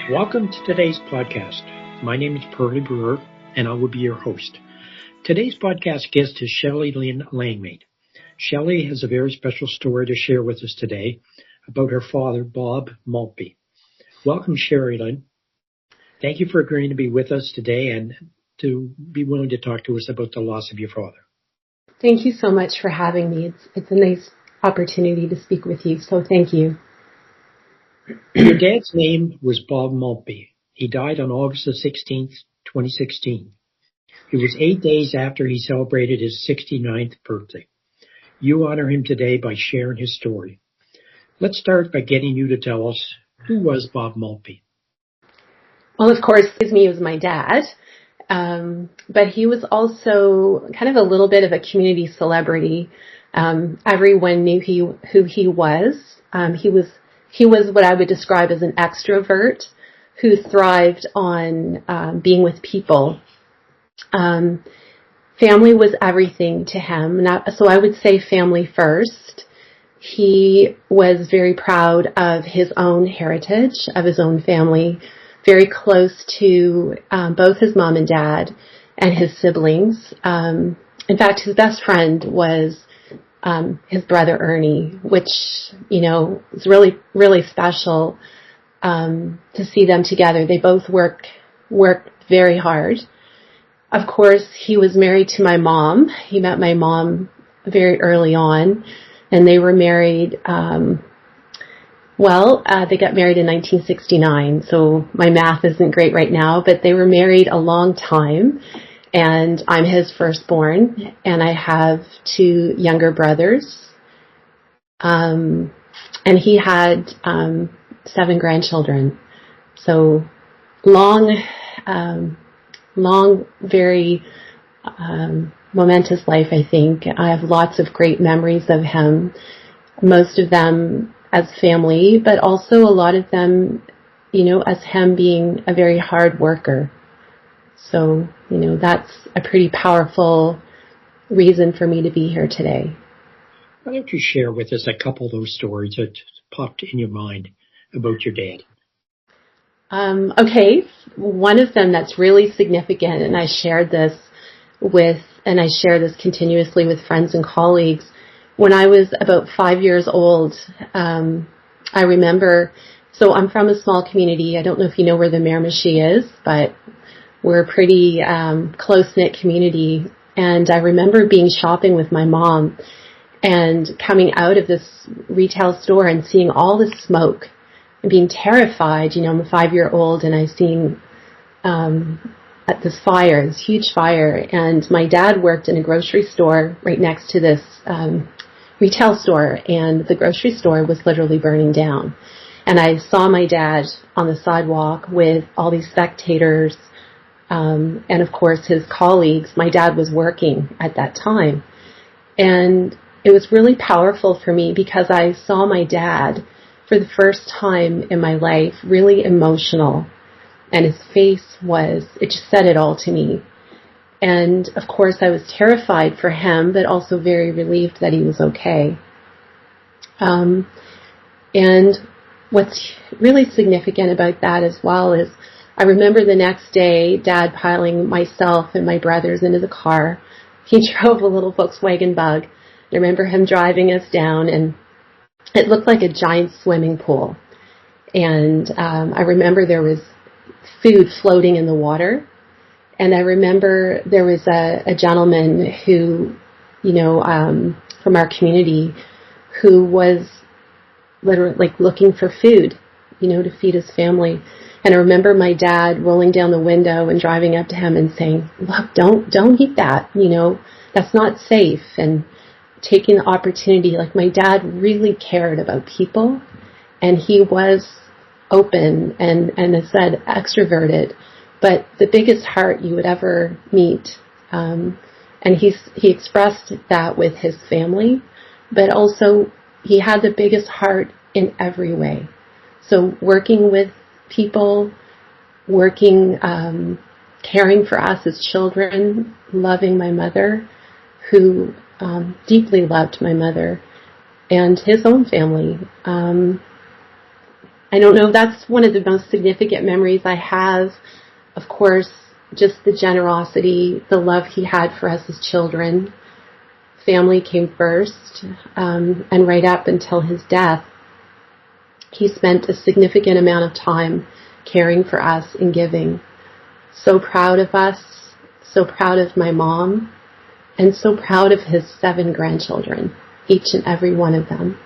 Welcome to today's podcast. My name is Pearlie Brewer, and I will be your host. Today's podcast guest is Shelley Langmaid. Shelley has a very special story to share with us today about her father, Bob Maltby. Welcome, Shelley Lynn. Thank you for agreeing to be with us today and to be willing to talk to us about the loss of your father. Thank you so much for having me. It's a nice opportunity to speak with you, so thank you. Your dad's name was Bob Maltby. He died on August the 16th, 2016. It was 8 days after he celebrated his 69th birthday. You honor him today by sharing his story. Let's start by getting you to tell us, who was Bob Maltby? Well, of course, he was my dad, but he was also kind of a little bit of a community celebrity. Everyone knew who he was. He was what I would describe as an extrovert who thrived on being with people. Family was everything to him. So I would say family first. He was very proud of his own heritage, of his own family, very close to both his mom and dad and his siblings. In fact, his best friend was his brother Ernie, which, is really, really special to see them together. They both worked very hard. Of course, he was married to my mom. He met my mom very early on, and they were married, they got married in 1969, so my math isn't great right now, but they were married a long time. And I'm his firstborn, and I have two younger brothers. And he had 7 grandchildren. So long, very momentous life, I think. I have lots of great memories of him, most of them as family, but also a lot of them, as him being a very hard worker. So, that's a pretty powerful reason for me to be here today. Why don't you share with us a couple of those stories that popped in your mind about your dad? Okay. One of them that's really significant, and I share this continuously with friends and colleagues. When I was about 5 years old, I remember, so I'm from a small community. I don't know if you know where the Miramichi is, but we're a pretty close-knit community, and I remember being shopping with my mom and coming out of this retail store and seeing all this smoke and being terrified. I'm a 5-year-old, and I seen at this fire, this huge fire, and my dad worked in a grocery store right next to this retail store, and the grocery store was literally burning down. And I saw my dad on the sidewalk with all these spectators, and of course his colleagues. My dad was working at that time. And it was really powerful for me because I saw my dad for the first time in my life really emotional. And his face it just said it all to me. And of course I was terrified for him, but also very relieved that he was okay. And what's really significant about that as well is I remember the next day, Dad piling myself and my brothers into the car. He drove a little Volkswagen Bug. I remember him driving us down, and it looked like a giant swimming pool. And I remember there was food floating in the water. And I remember there was a gentleman who, from our community, who was literally looking for food, to feed his family. And I remember my dad rolling down the window and driving up to him and saying, "Look, don't eat that. That's not safe." And taking the opportunity, my dad really cared about people, and he was open and as I said, extroverted, but the biggest heart you would ever meet. And he expressed that with his family, but also he had the biggest heart in every way. So working with people, caring for us as children, loving my mother, who deeply loved my mother, and his own family. I don't know, that's one of the most significant memories I have. Of course, just the generosity, the love he had for us as children. Family came first, and right up until his death, he spent a significant amount of time caring for us and giving. So proud of us, so proud of my mom, and so proud of his 7 grandchildren, each and every one of them.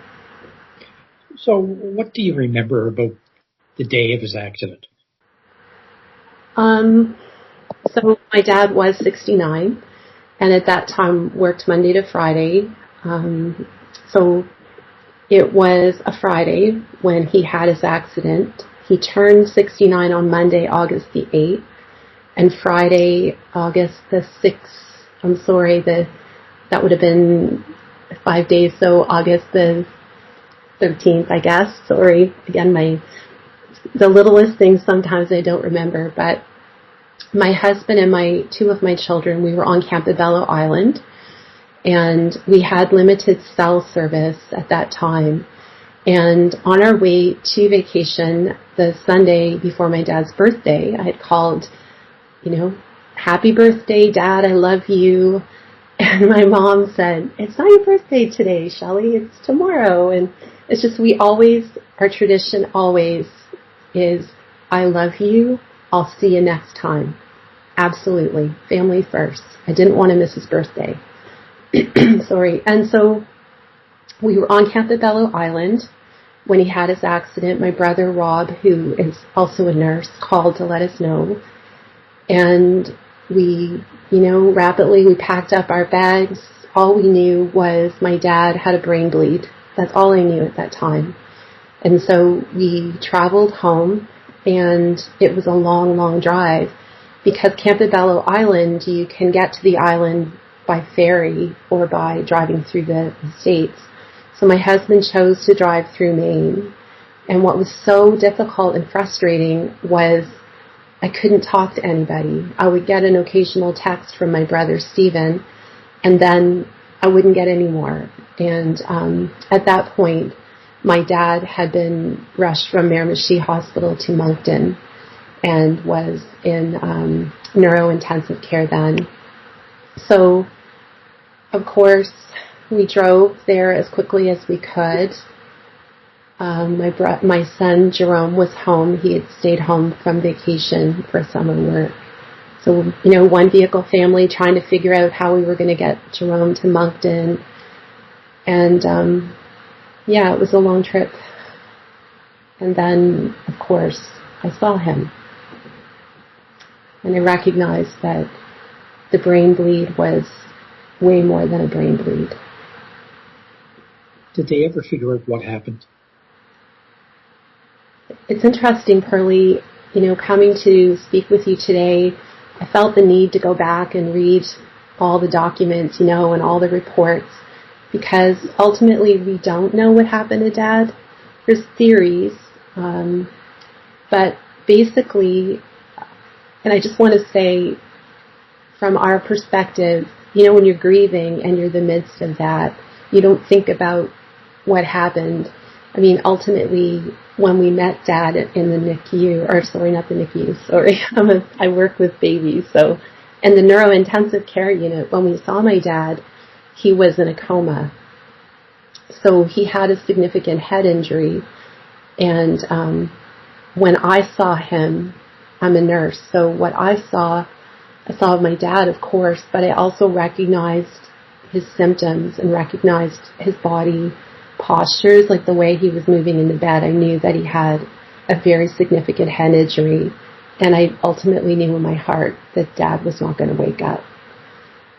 So what do you remember about the day of his accident? So my dad was 69, and at that time worked Monday to Friday. So it was a Friday when he had his accident. He turned 69 on Monday, August the 8th, and Friday, August the 6th, that would have been 5 days, so August the 13th, I guess. Sorry, again, the littlest things sometimes I don't remember, but my husband and 2 of my children, we were on Campobello Island, and we had limited cell service at that time. And on our way to vacation, the Sunday before my dad's birthday, I had called, happy birthday, Dad, I love you. And my mom said, it's not your birthday today, Shelley, it's tomorrow. And it's just, our tradition always is, I love you, I'll see you next time. Absolutely. Family first. I didn't want to miss his birthday. Sorry. And so we were on Campobello Island when he had his accident. My brother Rob, who is also a nurse, called to let us know. And we, rapidly we packed up our bags. All we knew was my dad had a brain bleed. That's all I knew at that time. And so we traveled home, and it was a long, long drive because Campobello Island, you can get to the island by ferry or by driving through the States. So my husband chose to drive through Maine. And what was so difficult and frustrating was I couldn't talk to anybody. I would get an occasional text from my brother Stephen, and then I wouldn't get any more. And at that point, my dad had been rushed from Miramichi Hospital to Moncton and was in neuro-intensive care then. So, of course, we drove there as quickly as we could. My son Jerome was home. He had stayed home from vacation for summer work. So, one vehicle family trying to figure out how we were going to get Jerome to Moncton. And, it was a long trip. And then, of course, I saw him. And I recognized that the brain bleed was way more than a brain bleed. Did they ever figure out what happened? It's interesting, Pearlie, coming to speak with you today, I felt the need to go back and read all the documents, and all the reports, because ultimately we don't know what happened to Dad. There's theories, but basically, and I just want to say, from our perspective, when you're grieving and you're in the midst of that, you don't think about what happened. I mean, ultimately, when we met Dad in the NICU, not the NICU, I work with babies, so, in the neuro-intensive care unit, when we saw my dad, he was in a coma. So he had a significant head injury, and when I saw him, I'm a nurse, so what I saw my dad, of course, but I also recognized his symptoms and recognized his body postures, like the way he was moving in the bed. I knew that he had a very significant head injury, and I ultimately knew in my heart that Dad was not going to wake up.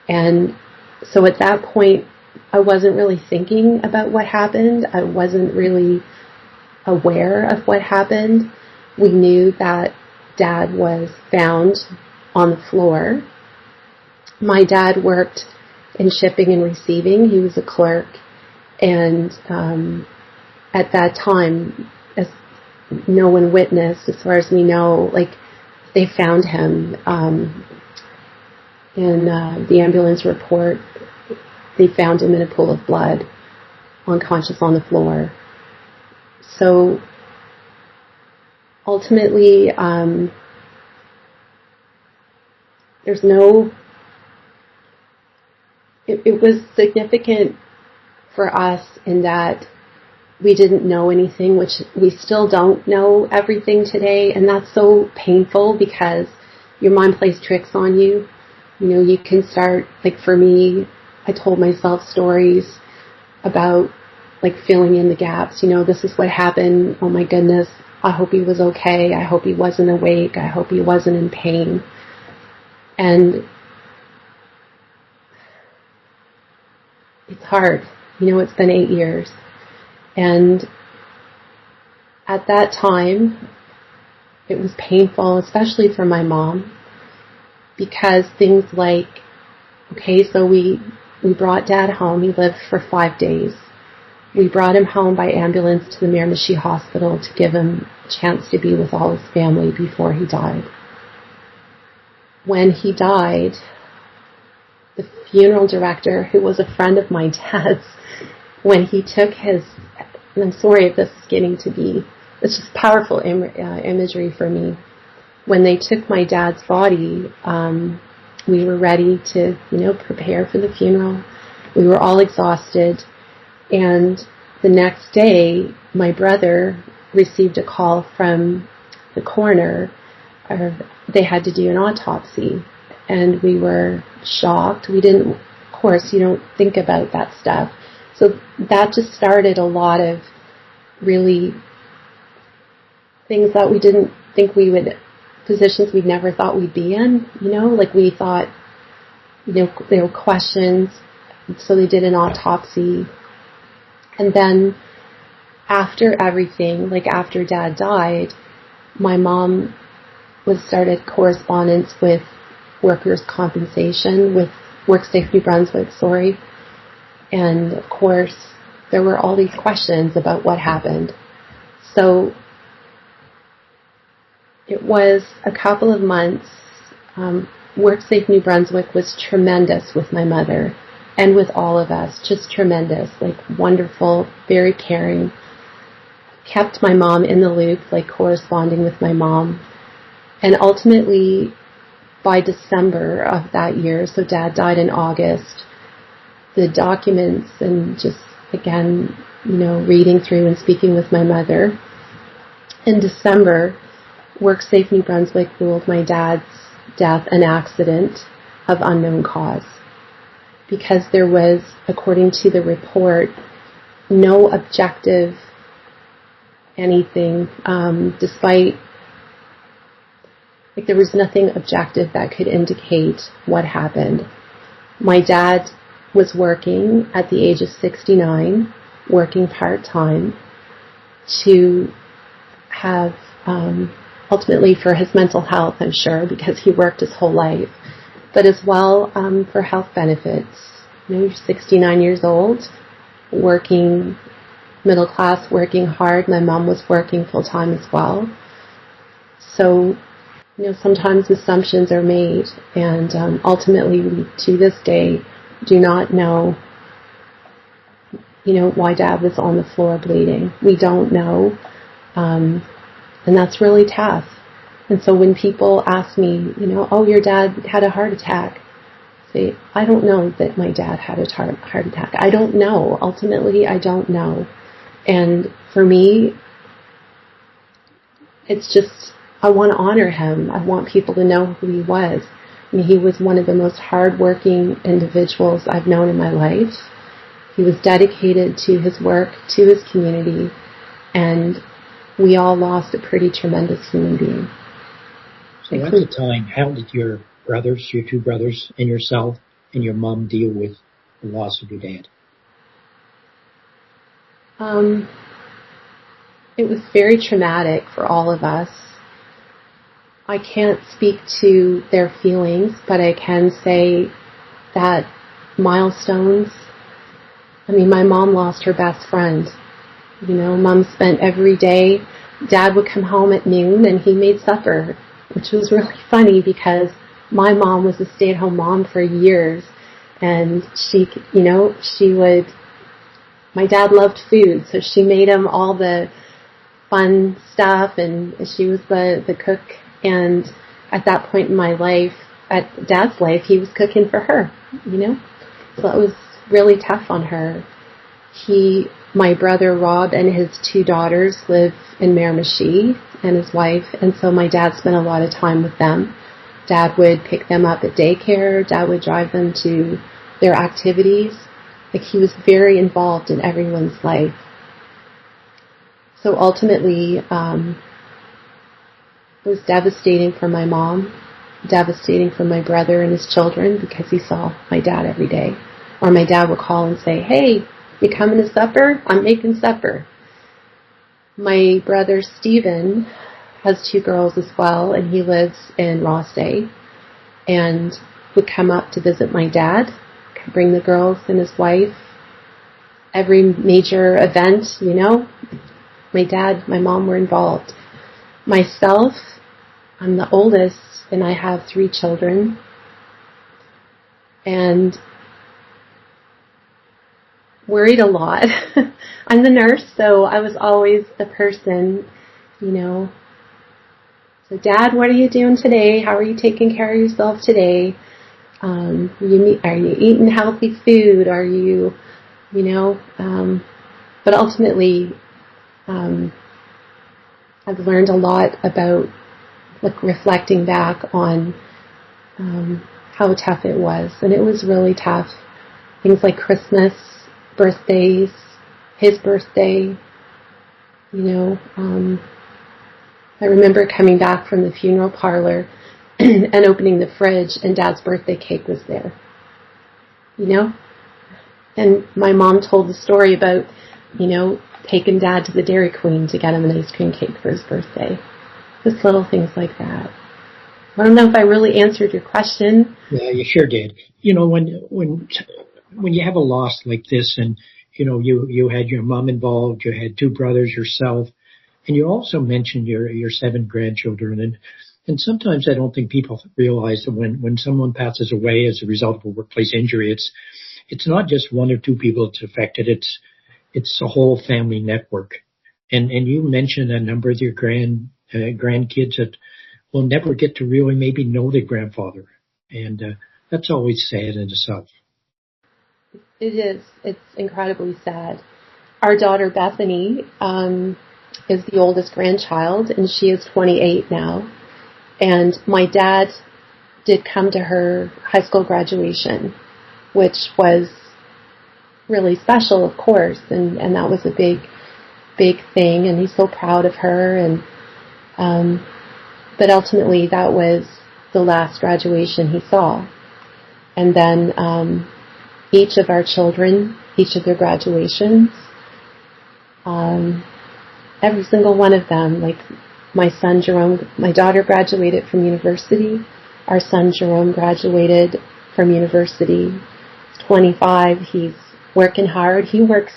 And so at that point, I wasn't really thinking about what happened. I wasn't really aware of what happened. We knew that Dad was found on the floor. My dad worked in shipping and receiving. He was a clerk. And at that time, as no one witnessed, as far as we know, they found him in the ambulance report. They found him in a pool of blood unconscious on the floor. So ultimately, it was significant for us in that we didn't know anything, which we still don't know everything today. And that's so painful because your mind plays tricks on you. You know, you can start, like for me, I told myself stories about like filling in the gaps. You know, this is what happened. Oh my goodness. I hope he was okay. I hope he wasn't awake. I hope he wasn't in pain. And it's hard. You know, it's been 8 years. And at that time, it was painful, especially for my mom, because things like, okay, so we brought Dad home. He lived for 5 days. We brought him home by ambulance to the Miramichi hospital to give him a chance to be with all his family before he died. When he died, the funeral director, who was a friend of my dad's, when he took his, and I'm sorry if this is getting to be, it's just powerful imagery for me. When they took my dad's body, we were ready to, prepare for the funeral. We were all exhausted. And the next day, my brother received a call from the coroner. They had to do an autopsy. And we were shocked. We didn't, of course, you don't think about that stuff. So that just started a lot of really things that we didn't think we would, positions we never thought we'd be in, like we thought, there were questions. So they did an autopsy. And then after everything, like after Dad died, my mom started correspondence with workers' compensation, with WorkSafe New Brunswick, And of course, there were all these questions about what happened. So it was a couple of months. WorkSafe New Brunswick was tremendous with my mother and with all of us, just tremendous, like wonderful, very caring. Kept my mom in the loop, like corresponding with my mom. And ultimately, by December of that year, so Dad died in August, the documents and just, again, reading through and speaking with my mother. In December, WorkSafe New Brunswick ruled my dad's death an accident of unknown cause, because there was, according to the report, no objective anything, despite, there was nothing objective that could indicate what happened. My dad was working at the age of 69, working part-time to have, ultimately for his mental health, I'm sure, because he worked his whole life, but as well for health benefits. You're 69 years old, working middle class, working hard. My mom was working full-time as well. So, sometimes assumptions are made, and ultimately we, to this day, do not know, why Dad was on the floor bleeding. We don't know, and that's really tough. And so when people ask me, oh, your dad had a heart attack, I say, I don't know that my dad had a heart attack. I don't know. Ultimately, I don't know. And for me, it's just, I want to honor him. I want people to know who he was. He was one of the most hardworking individuals I've known in my life. He was dedicated to his work, to his community, and we all lost a pretty tremendous human being. So at the time, how did your two brothers, and yourself and your mom deal with the loss of your dad? It was very traumatic for all of us. I can't speak to their feelings, but I can say that milestones, my mom lost her best friend. Mom spent every day, Dad would come home at noon and he made supper, which was really funny because my mom was a stay-at-home mom for years, and she would my dad loved food, so she made him all the fun stuff, and she was the cook. And at that point in my life, at Dad's life, he was cooking for her, you know. So it was really tough on her. My brother Rob and his 2 daughters live in Miramichi, and his wife, and so my dad spent a lot of time with them. Dad would pick them up at daycare. Dad would drive them to their activities. Like, he was very involved in everyone's life. So ultimately, it was devastating for my mom, devastating for my brother and his children, because he saw my dad every day. Or my dad would call and say, "Hey, you coming to supper? I'm making supper." My brother Stephen has 2 girls as well, and he lives in Rossday, and would come up to visit my dad, bring the girls and his wife. Every major event, you know, my dad, my mom were involved. Myself, I'm the oldest, and I have 3 children. And worried a lot. I'm the nurse, so I was always the person, you know. So, Dad, what are you doing today? How are you taking care of yourself today? Are you eating healthy food? Are you, you know? But ultimately, I've learned a lot about, like, reflecting back on how tough it was. And it was really tough. Things like Christmas, birthdays, his birthday, you know. I remember coming back from the funeral parlor and opening the fridge, and Dad's birthday cake was there, you know. And my mom told the story about, you know, taking Dad to the Dairy Queen to get him an ice cream cake for his birthday. Just little things like that. I don't know if I really answered your question. Yeah, you sure did. You know, when you have a loss like this, and you know, you had your mom involved, you had 2 brothers, yourself, and you also mentioned your 7 grandchildren, and sometimes I don't think people realize that when someone passes away as a result of a workplace injury, it's not just 1 or 2 people that's affected. It's a whole family network. And you mentioned a number of your grandkids that will never get to really maybe know their grandfather, and that's always sad in itself. It is. It's incredibly sad. Our daughter Bethany is the oldest grandchild, and she is 28 now. And my dad did come to her high school graduation, which was really special, of course, and that was a big thing, and he's so proud of her. And but ultimately, that was the last graduation he saw. And then each of our children, each of their graduations, every single one of them, like my son Jerome, my daughter graduated from university. Our son Jerome graduated from university. He's 25. He's working hard. He works,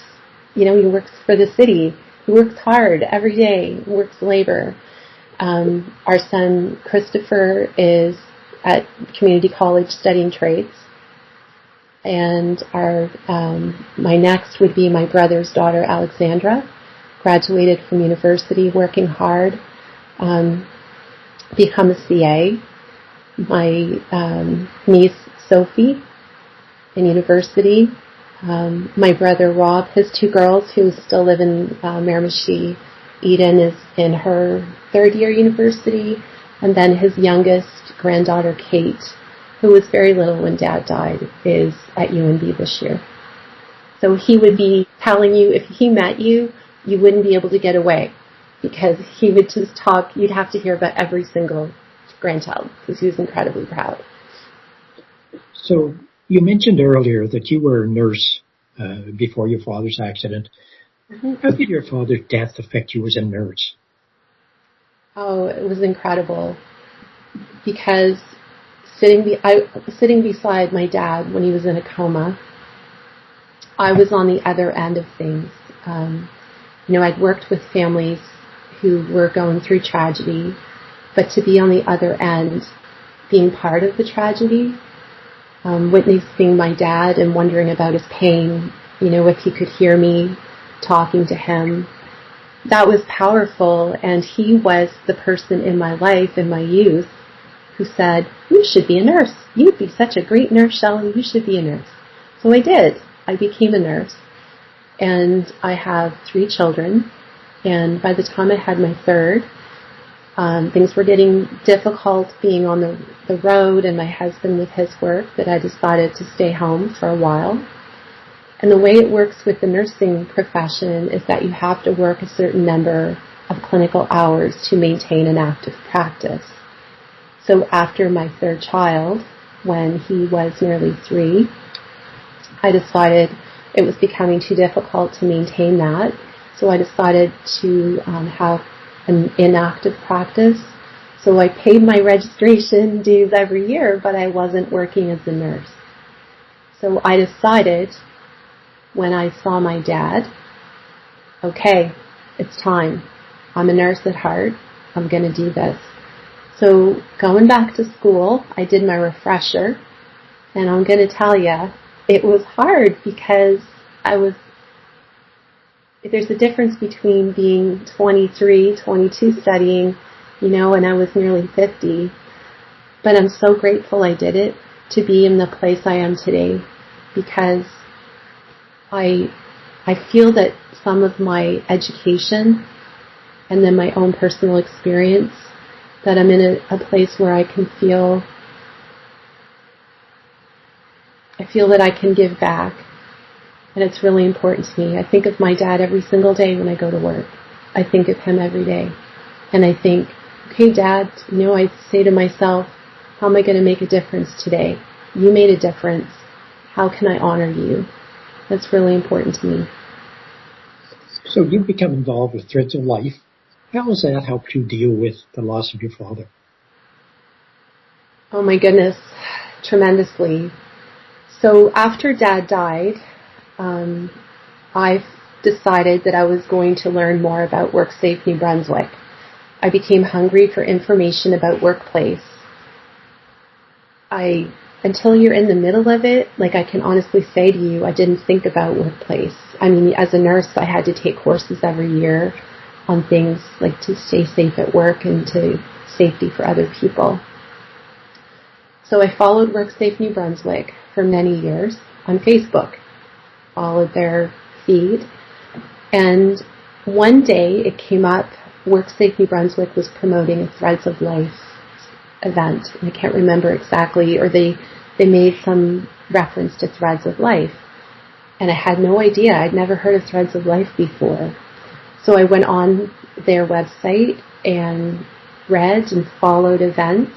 you know, he works for the city. He works hard every day. He works labor. Our son Christopher is at community college studying trades. And my next would be my brother's daughter, Alexandra, graduated from university, working hard, become a CA. My niece, Sophie, in university. My brother, Rob, his 2 girls who still live in Miramichi. Eden is in her 3rd year university. And then his youngest granddaughter, Kate, who was very little when Dad died, is at UNB this year. So he would be telling you, if he met you, you wouldn't be able to get away, because he would just talk. You'd have to hear about every single grandchild, because he was incredibly proud. So you mentioned earlier that you were a nurse before your father's accident. Mm-hmm. How did your father's death affect you as a nurse? Oh, it was incredible, because sitting beside my dad when he was in a coma, I was on the other end of things. You know, I'd worked with families who were going through tragedy, but to be on the other end, being part of the tragedy, witnessing my dad and wondering about his pain, if he could hear me talking to him. That was powerful, and he was the person in my life, in my youth, who said, you should be a nurse. You'd be such a great nurse, Shelley. You should be a nurse. So I did. I became a nurse, and I have 3 children, and by the time I had my third, things were getting difficult being on the road and my husband with his work, that I decided to stay home for a while. And the way it works with the nursing profession is that you have to work a certain number of clinical hours to maintain an active practice. So after my third child, when he was nearly 3, I decided it was becoming too difficult to maintain that. So I decided to have an inactive practice. So I paid my registration dues every year, but I wasn't working as a nurse. So I decided, when I saw my dad, okay, it's time. I'm a nurse at heart. I'm going to do this. So going back to school, I did my refresher, and I'm going to tell you, it was hard because there's a difference between being 23, 22 studying, and I was nearly 50. But I'm so grateful I did it to be in the place I am today, because I feel that some of my education and then my own personal experience, that I'm in a place where I feel that I can give back. And it's really important to me. I think of my dad every single day when I go to work. I think of him every day. And I think, okay, Dad, I say to myself, how am I going to make a difference today? You made a difference. How can I honor you? That's really important to me. So you've become involved with Threads of Life. How has that helped you deal with the loss of your father? Oh my goodness, tremendously. So after Dad died, I decided that I was going to learn more about WorkSafe New Brunswick. I became hungry for information about workplace. Until you're in the middle of it, I can honestly say to you, I didn't think about workplace. I mean, as a nurse, I had to take courses every year on things like to stay safe at work and to safety for other people. So I followed WorkSafe New Brunswick for many years on Facebook, followed their feed, and one day it came up, WorkSafe New Brunswick was promoting a Threads of Life event. I can't remember exactly, or they made some reference to Threads of Life. And I had no idea. I'd never heard of Threads of Life before. So I went on their website and read and followed events.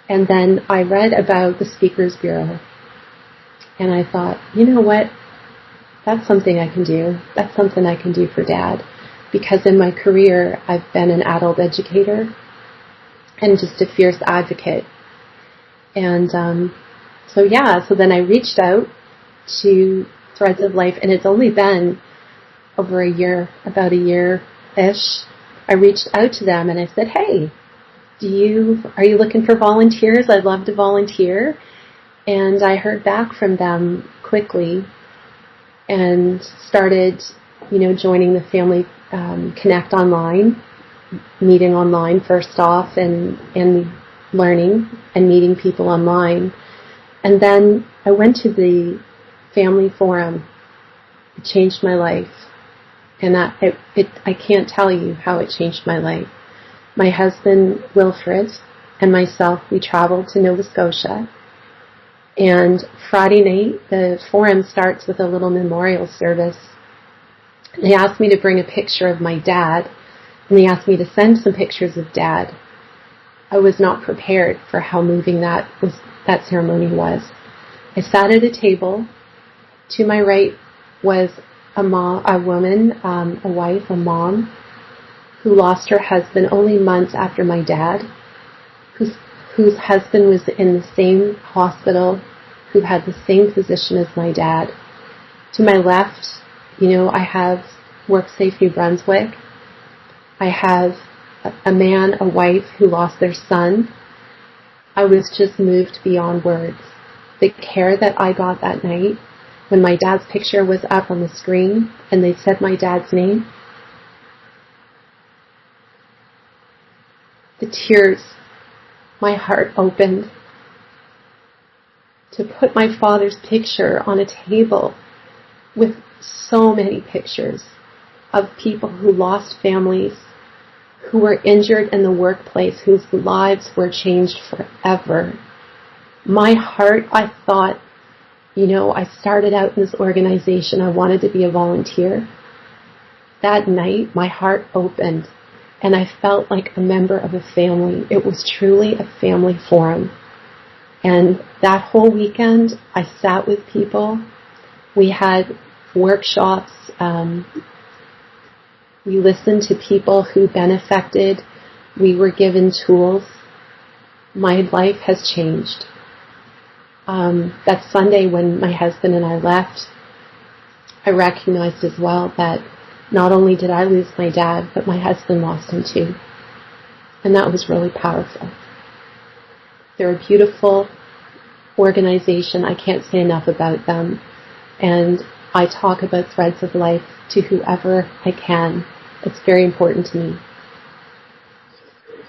And then I read about the Speakers Bureau. And I thought, you know what? That's something I can do. That's something I can do for Dad. Because in my career, I've been an adult educator and just a fierce advocate. And so then I reached out to Threads of Life, and it's only been over a year, about a year-ish. I reached out to them and I said, hey, are you looking for volunteers? I'd love to volunteer. And I heard back from them quickly and started, joining the Family Connect online, meeting online first off and learning and meeting people online. And then I went to the family forum. It changed my life. And I can't tell you how it changed my life. My husband, Wilfred, and myself, we traveled to Nova Scotia. And Friday night, the forum starts with a little memorial service. They asked me to bring a picture of my dad, and they asked me to send some pictures of Dad. I was not prepared for how moving that ceremony was. I sat at a table. To my right was a woman, a wife, a mom, who lost her husband only months after my dad, whose husband was in the same hospital, who had the same physician as my dad. To my left, I have WorkSafe New Brunswick. I have a man, a wife who lost their son. I was just moved beyond words. The care that I got that night when my dad's picture was up on the screen and they said my dad's name, the tears, my heart opened. To put my father's picture on a table with so many pictures of people who lost families, who were injured in the workplace, whose lives were changed forever. My heart, I thought, I started out in this organization, I wanted to be a volunteer. That night, my heart opened, and I felt like a member of a family. It was truly a family forum. And that whole weekend, I sat with people. We had workshops. We listened to people who benefited. We were given tools. My life has changed. That Sunday when my husband and I left, I recognized as well that not only did I lose my dad, but my husband lost him too. And that was really powerful. They're a beautiful organization. I can't say enough about them. And I talk about Threads of Life to whoever I can. It's very important to me.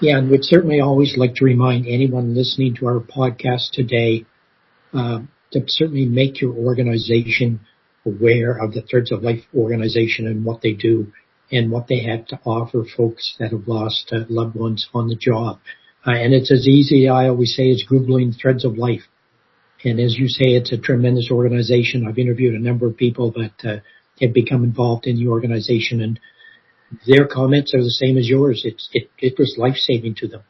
Yeah, and we'd certainly always like to remind anyone listening to our podcast today to certainly make your organization aware of the Threads of Life organization and what they do and what they have to offer folks that have lost loved ones on the job. And it's as easy, I always say, as Googling Threads of Life. And as you say, it's a tremendous organization. I've interviewed a number of people that have become involved in the organization, and their comments are the same as yours. It was life-saving to them.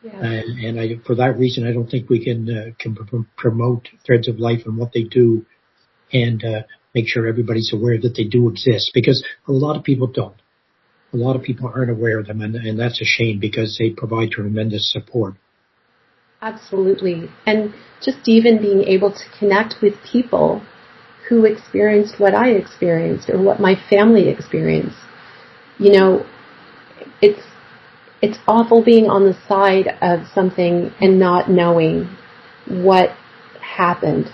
Yeah. For that reason, I don't think we can promote Threads of Life and what they do and make sure everybody's aware that they do exist, because a lot of people don't. A lot of people aren't aware of them, and that's a shame because they provide tremendous support. Absolutely. And just even being able to connect with people who experienced what I experienced or what my family experienced. It's awful being on the side of something and not knowing what happened.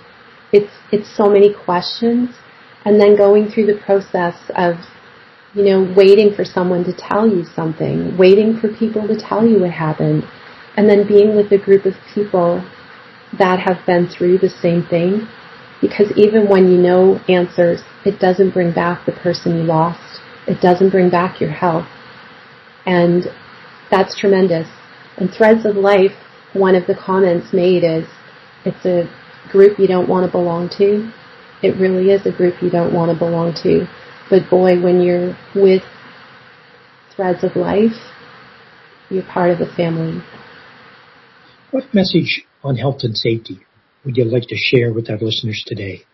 It's so many questions, and then going through the process of, waiting for someone to tell you something, waiting for people to tell you what happened, and then being with a group of people that have been through the same thing. Because even when you know answers, it doesn't bring back the person you lost. It doesn't bring back your health. And that's tremendous. And Threads of Life, one of the comments made is, it's a group you don't want to belong to. It really is a group you don't want to belong to. But boy, when you're with Threads of Life, you're part of the family. What message on health and safety would you like to share with our listeners today?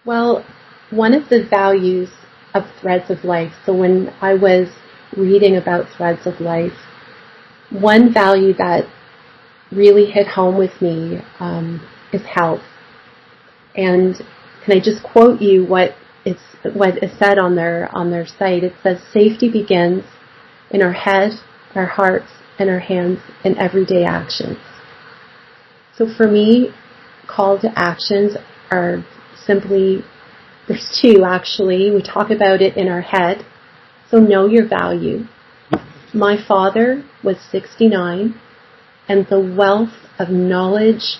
Well, one of the values of Threads of Life, so when I was reading about Threads of Life, one value that really hit home with me is health. And can I just quote you what is said on their site? It says, "Safety begins in our head, our hearts, and our hands in everyday actions." So for me, call to actions are simply, there's two actually. We talk about it in our head. So know your value. My father was 69, and the wealth of knowledge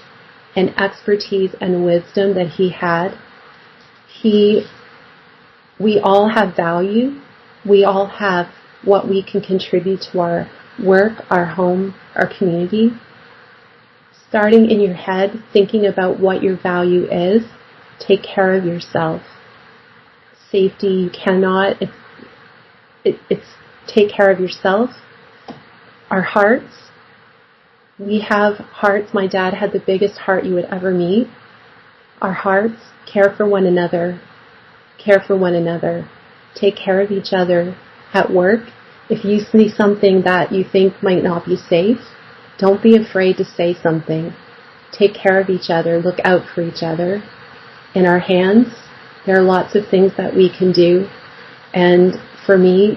and expertise and wisdom that he had, we all have value. We all have what we can contribute to our work, our home, our community. Starting in your head, thinking about what your value is, take care of yourself. Safety, you cannot, it's take care of yourself. Our hearts, we have hearts. My dad had the biggest heart you would ever meet. Our hearts, care for one another. Care for one another. Take care of each other at work. If you see something that you think might not be safe, don't be afraid to say something. Take care of each other. Look out for each other. In our hands, there are lots of things that we can do. And for me,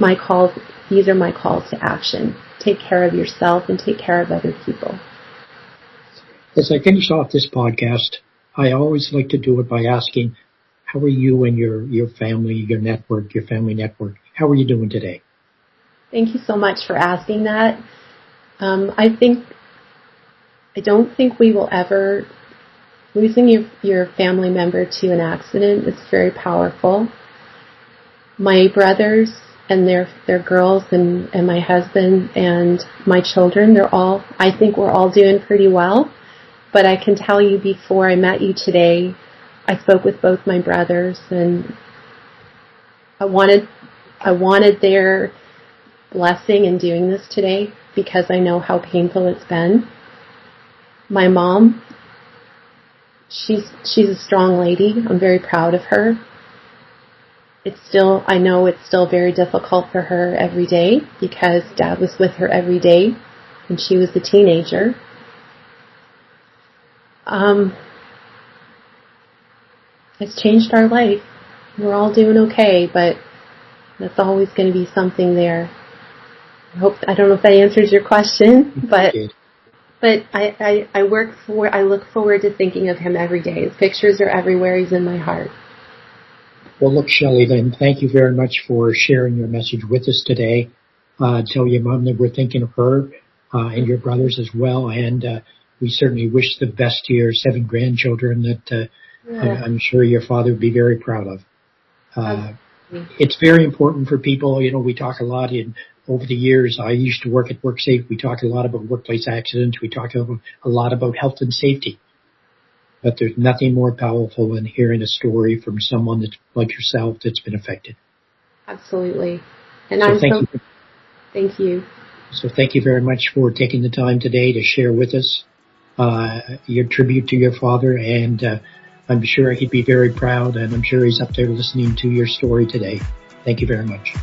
these are my calls to action. Take care of yourself and take care of other people. As I finish off this podcast, I always like to do it by asking, how are you and your family, your family network? How are you doing today? Thank you so much for asking that. I don't think we will ever, losing your family member to an accident is very powerful. My brothers and their girls and my husband and my children, I think we're all doing pretty well. But I can tell you, before I met you today, I spoke with both my brothers, and I wanted their blessing in doing this today because I know how painful it's been. My mom, she's a strong lady. I'm very proud of her. I know it's still very difficult for her every day because Dad was with her every day when she was a teenager. It's changed our life. We're all doing okay, but that's always going to be something there. I don't know if that answers your question, but I look forward to thinking of him every day. His pictures are everywhere. He's in my heart. Well, look, Shelley Lynn, thank you very much for sharing your message with us today. Tell your mom that we're thinking of her and your brothers as well, and we certainly wish the best to your 7 grandchildren that I'm sure your father would be very proud of. It's very important for people. We talk a lot over the years. I used to work at WorkSafe. We talk a lot about workplace accidents. We talk a lot about health and safety. But there's nothing more powerful than hearing a story from someone that's like yourself that's been affected. Absolutely. And thank you. So thank you very much for taking the time today to share with us your tribute to your father. And I'm sure he'd be very proud, and I'm sure he's up there listening to your story today. Thank you very much.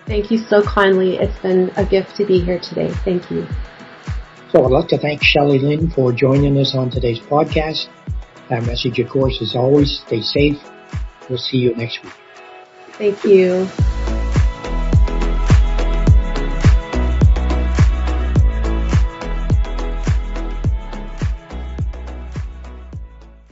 Thank you so kindly. It's been a gift to be here today. Thank you. So I'd like to thank Shelley Lynn for joining us on today's podcast. Our message, of course, is always stay safe. We'll see you next week. Thank you.